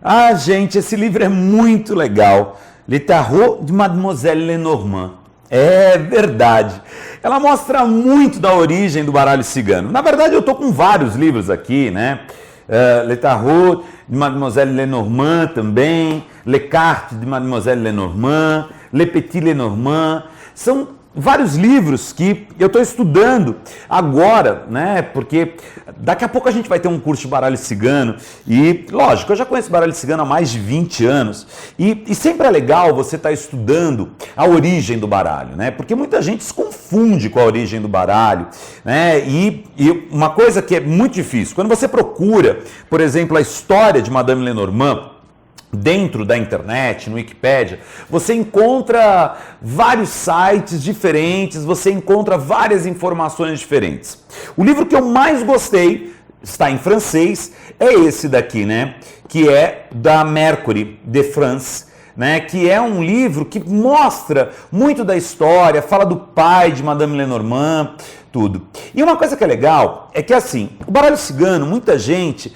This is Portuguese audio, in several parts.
Ah, gente, esse livro é muito legal. Le Tarot de Mademoiselle Lenormand. É verdade. Ela mostra muito da origem do baralho cigano. Na verdade, eu tô com vários livros aqui, né? Le Tarot de Mademoiselle Lenormand também, Le Cartes de Mademoiselle Lenormand, Le Petit Lenormand. São vários livros que eu estou estudando agora, né? Porque daqui a pouco a gente vai ter um curso de baralho cigano e, lógico, eu já conheço baralho cigano há mais de 20 anos e sempre é legal você estar estudando a origem do baralho, né? Porque muita gente se confunde com a origem do baralho, né? E uma coisa que é muito difícil, quando você procura, por exemplo, a história de Madame Lenormand, dentro da internet, no Wikipedia, você encontra vários sites diferentes, você encontra várias informações diferentes. O livro que eu mais gostei, está em francês, é esse daqui, né? Que é da Mercury de France, né? Que é um livro que mostra muito da história, fala do pai de Madame Lenormand, tudo. E uma coisa que é legal é que, assim, o baralho cigano, muita gente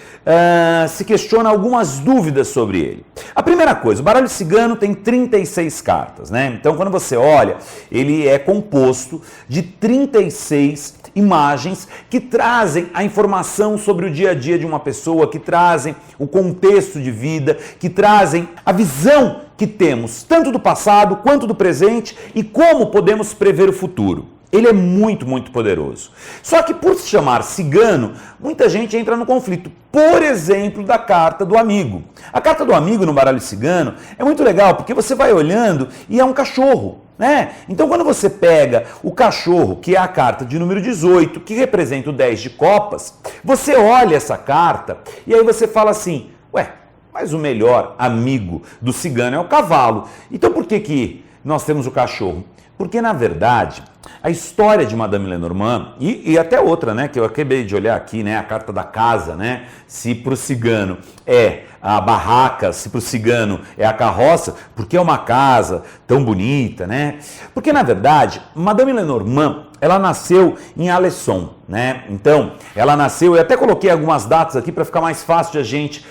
se questiona algumas dúvidas sobre ele. A primeira coisa, o baralho cigano tem 36 cartas, né? Então, quando você olha, ele é composto de 36 imagens que trazem a informação sobre o dia a dia de uma pessoa, que trazem o contexto de vida, que trazem a visão que temos, tanto do passado quanto do presente, e como podemos prever o futuro. Ele é muito, muito poderoso. Só que por se chamar cigano, muita gente entra no conflito. Por exemplo, da carta do amigo. A carta do amigo no baralho cigano é muito legal, porque você vai olhando e é um cachorro, né? Então quando você pega o cachorro, que é a carta de número 18, que representa o 10 de copas, você olha essa carta e aí você fala assim, ué, mas o melhor amigo do cigano é o cavalo. Então por que nós temos o cachorro? Porque, na verdade, a história de Madame Lenormand, e até outra, né, que eu acabei de olhar aqui, né, a carta da casa, né, se para o cigano é a barraca, se para o cigano é a carroça, porque é uma casa tão bonita, né? Porque, na verdade, Madame Lenormand, ela nasceu em Alençon, né? Então, ela nasceu, eu até coloquei algumas datas aqui para ficar mais fácil de a gente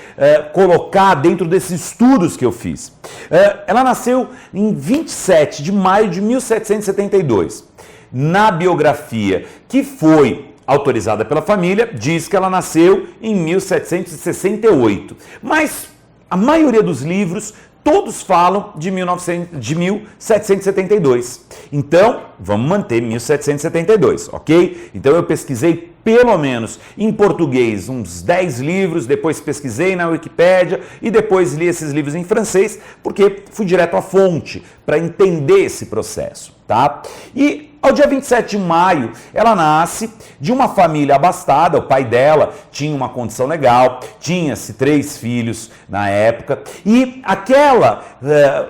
colocar dentro desses estudos que eu fiz. Ela nasceu em 27 de maio de 1772. Na biografia que foi autorizada pela família, diz que ela nasceu em 1768. Mas a maioria dos livros, todos falam de 1772. Então, vamos manter 1772, ok? Então eu pesquisei pelo menos em português uns 10 livros, depois pesquisei na Wikipédia e depois li esses livros em francês, porque fui direto à fonte para entender esse processo, tá? E ao dia 27 de maio, ela nasce de uma família abastada, o pai dela tinha uma condição legal, tinha-se 3 filhos na época, e aquela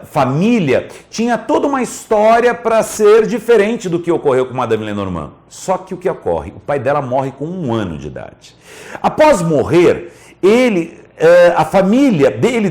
família tinha toda uma história para ser diferente do que ocorreu com Madame Lenormand. Só que o que ocorre? O pai dela morre com 1 ano de idade. Após morrer, ele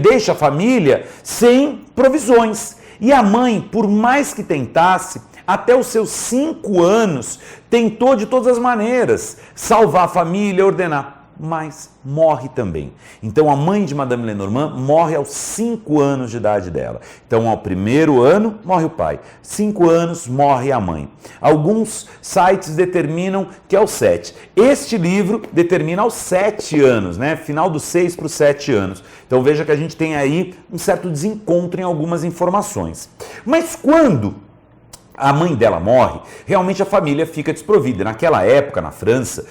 deixa a família sem provisões. E a mãe, por mais que tentasse, até os seus 5 anos, tentou de todas as maneiras salvar a família, ordenar, mas morre também. Então a mãe de Madame Lenormand morre aos 5 anos de idade dela. Então ao 1º ano morre o pai, 5 anos morre a mãe. Alguns sites determinam que é aos 7. Este livro determina aos 7 anos, né? Final dos 6 para os 7 anos. Então veja que a gente tem aí um certo desencontro em algumas informações. Mas quando a mãe dela morre, realmente a família fica desprovida. Naquela época, na França,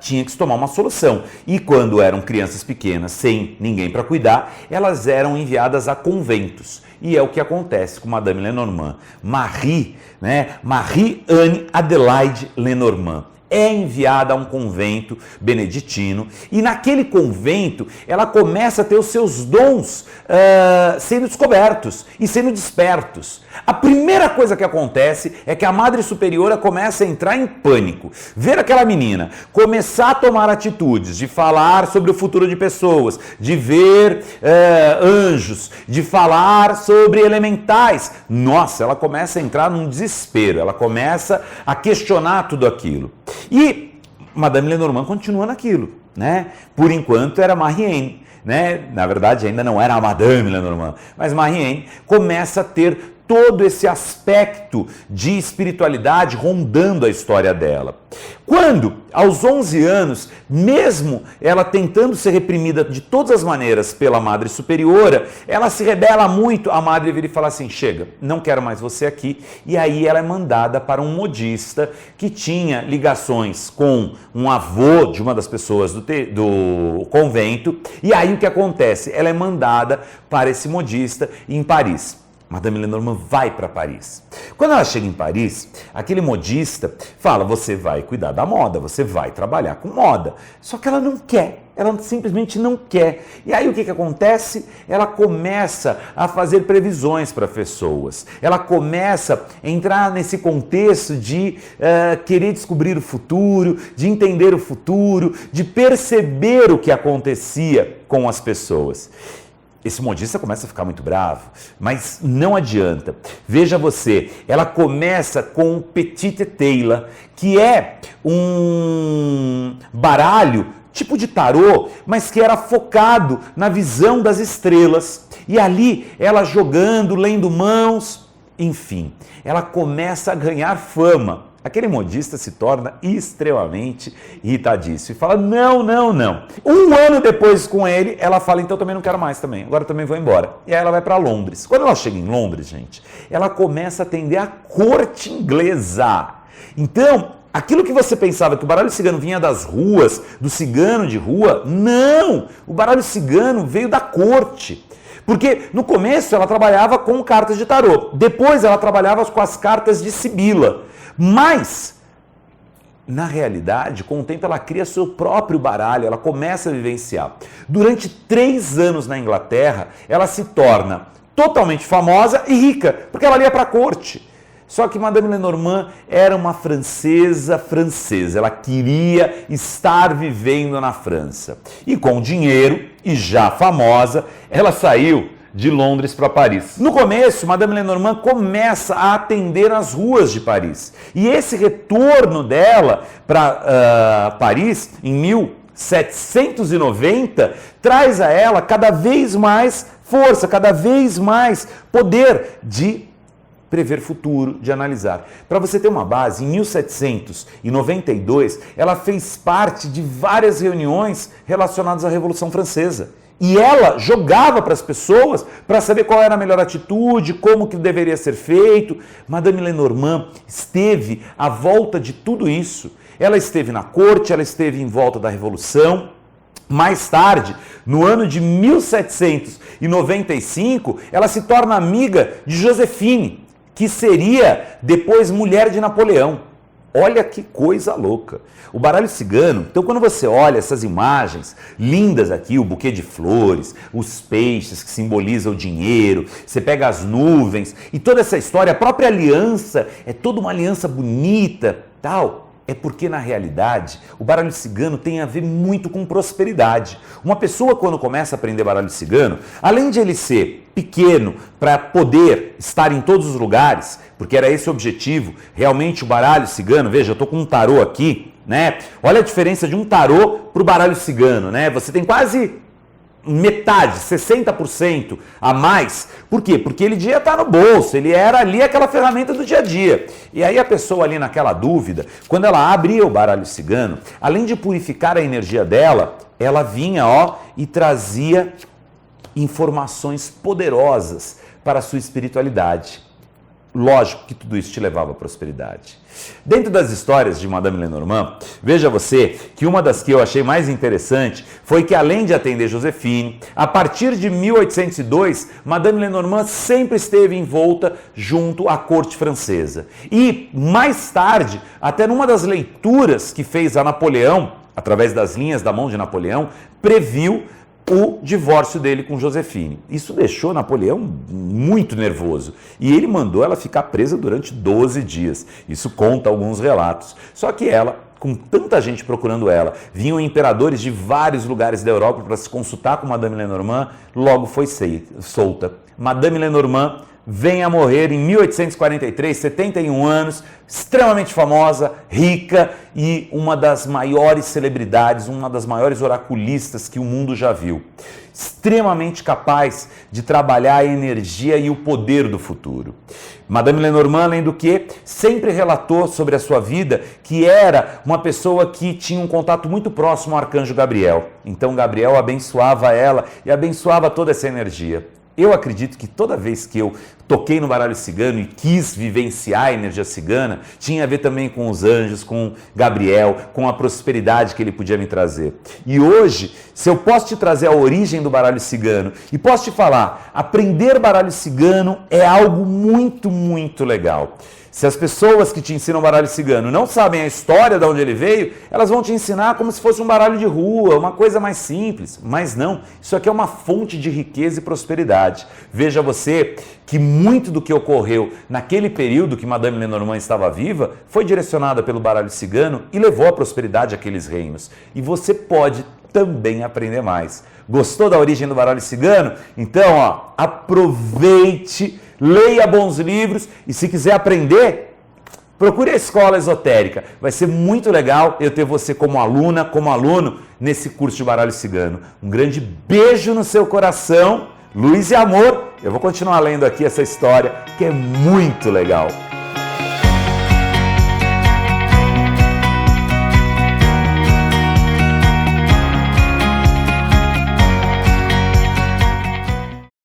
tinha que se tomar uma solução. E quando eram crianças pequenas, sem ninguém para cuidar, elas eram enviadas a conventos. E é o que acontece com Madame Lenormand. Marie, né? Marie-Anne Adelaide Lenormand é enviada a um convento beneditino e naquele convento ela começa a ter os seus dons sendo descobertos e sendo despertos. A primeira coisa que acontece é que a Madre Superiora começa a entrar em pânico. Ver aquela menina começar a tomar atitudes de falar sobre o futuro de pessoas, de ver anjos, de falar sobre elementais. Nossa, ela começa a entrar num desespero, ela começa a questionar tudo aquilo. E Madame Lenormand continua naquilo, né? Por enquanto era Marie-Anne. né? Na verdade ainda não era a Madame Lenormand, mas Marie-Anne começa a ter todo esse aspecto de espiritualidade rondando a história dela. Quando, aos 11 anos, mesmo ela tentando ser reprimida de todas as maneiras pela Madre Superiora, ela se rebela muito, a Madre vira e fala assim, chega, não quero mais você aqui, e aí ela é mandada para um modista que tinha ligações com um avô de uma das pessoas do convento, e aí o que acontece? Ela é mandada para esse modista em Paris. Madame Lenormand vai para Paris. Quando ela chega em Paris, aquele modista fala, você vai cuidar da moda, você vai trabalhar com moda. Só que ela não quer, ela simplesmente não quer. E aí o que acontece? Ela começa a fazer previsões para pessoas. Ela começa a entrar nesse contexto de querer descobrir o futuro, de entender o futuro, de perceber o que acontecia com as pessoas. Esse modista começa a ficar muito bravo, mas não adianta. Veja você, ela começa com o Petit Teila, que é um baralho tipo de tarô, mas que era focado na visão das estrelas. E ali, ela jogando, lendo mãos, enfim, ela começa a ganhar fama. Aquele modista se torna extremamente irritadíssimo e fala, não, não, não. Um ano depois com ele, ela fala, então também não quero mais também, agora também vou embora. E aí ela vai para Londres. Quando ela chega em Londres, gente, ela começa a atender a corte inglesa. Então, aquilo que você pensava que o baralho cigano vinha das ruas, do cigano de rua, não! O baralho cigano veio da corte. Porque no começo ela trabalhava com cartas de tarô, depois ela trabalhava com as cartas de Sibila. Mas, na realidade, com o tempo ela cria seu próprio baralho, ela começa a vivenciar. Durante 3 anos na Inglaterra, ela se torna totalmente famosa e rica, porque ela ia para a corte. Só que Madame Lenormand era uma francesa, ela queria estar vivendo na França. E com dinheiro, e já famosa, ela saiu de Londres para Paris. No começo, Madame Lenormand começa a atender as ruas de Paris. E esse retorno dela para Paris, em 1790, traz a ela cada vez mais força, cada vez mais poder de prever futuro, de analisar. Para você ter uma base, em 1792, ela fez parte de várias reuniões relacionadas à Revolução Francesa. E ela jogava para as pessoas para saber qual era a melhor atitude, como que deveria ser feito. Madame Lenormand esteve à volta de tudo isso. Ela esteve na corte, ela esteve em volta da Revolução. Mais tarde, no ano de 1795, ela se torna amiga de Joséphine, que seria depois mulher de Napoleão. Olha que coisa louca. O baralho cigano, então quando você olha essas imagens lindas aqui, o buquê de flores, os peixes que simbolizam o dinheiro, você pega as nuvens e toda essa história, a própria aliança, é toda uma aliança bonita, tal. É porque, na realidade, o baralho cigano tem a ver muito com prosperidade. Uma pessoa, quando começa a aprender baralho cigano, além de ele ser pequeno para poder estar em todos os lugares, porque era esse o objetivo, realmente o baralho cigano, veja, eu estou com um tarô aqui, né? Olha a diferença de um tarô para o baralho cigano, né? Você tem quase metade, 60% a mais. Por quê? Porque ele devia estar no bolso, ele era ali aquela ferramenta do dia a dia. E aí a pessoa ali naquela dúvida, quando ela abria o baralho cigano, além de purificar a energia dela, ela vinha, e trazia informações poderosas para a sua espiritualidade. Lógico que tudo isso te levava à prosperidade. Dentro das histórias de Madame Lenormand, veja você que uma das que eu achei mais interessante foi que, além de atender Joséphine, a partir de 1802, Madame Lenormand sempre esteve envolta junto à corte francesa. E, mais tarde, até numa das leituras que fez a Napoleão, através das linhas da mão de Napoleão, previu o divórcio dele com Joséphine. Isso deixou Napoleão muito nervoso e ele mandou ela ficar presa durante 12 dias. Isso conta alguns relatos. Só que ela, com tanta gente procurando ela, vinham imperadores de vários lugares da Europa para se consultar com Madame Lenormand, logo foi solta. Madame Lenormand vem a morrer em 1843, 71 anos, extremamente famosa, rica e uma das maiores celebridades, uma das maiores oraculistas que o mundo já viu. Extremamente capaz de trabalhar a energia e o poder do futuro. Madame Lenormand, além do que, sempre relatou sobre a sua vida que era uma pessoa que tinha um contato muito próximo ao arcanjo Gabriel. Então Gabriel abençoava ela e abençoava toda essa energia. Eu acredito que toda vez que eu toquei no baralho cigano e quis vivenciar a energia cigana, tinha a ver também com os anjos, com Gabriel, com a prosperidade que ele podia me trazer. E hoje, se eu posso te trazer a origem do baralho cigano e posso te falar, aprender baralho cigano é algo muito, muito legal. Se as pessoas que te ensinam baralho cigano não sabem a história de onde ele veio, elas vão te ensinar como se fosse um baralho de rua, uma coisa mais simples. Mas não, isso aqui é uma fonte de riqueza e prosperidade. Veja você que muito do que ocorreu naquele período que Madame Lenormand estava viva foi direcionada pelo baralho cigano e levou a prosperidade àqueles reinos. E você pode também aprender mais. Gostou da origem do baralho cigano? Então, aproveite, leia bons livros e se quiser aprender, procure a escola esotérica. Vai ser muito legal eu ter você como aluna, como aluno nesse curso de baralho cigano. Um grande beijo no seu coração, luz e amor. Eu vou continuar lendo aqui essa história que é muito legal.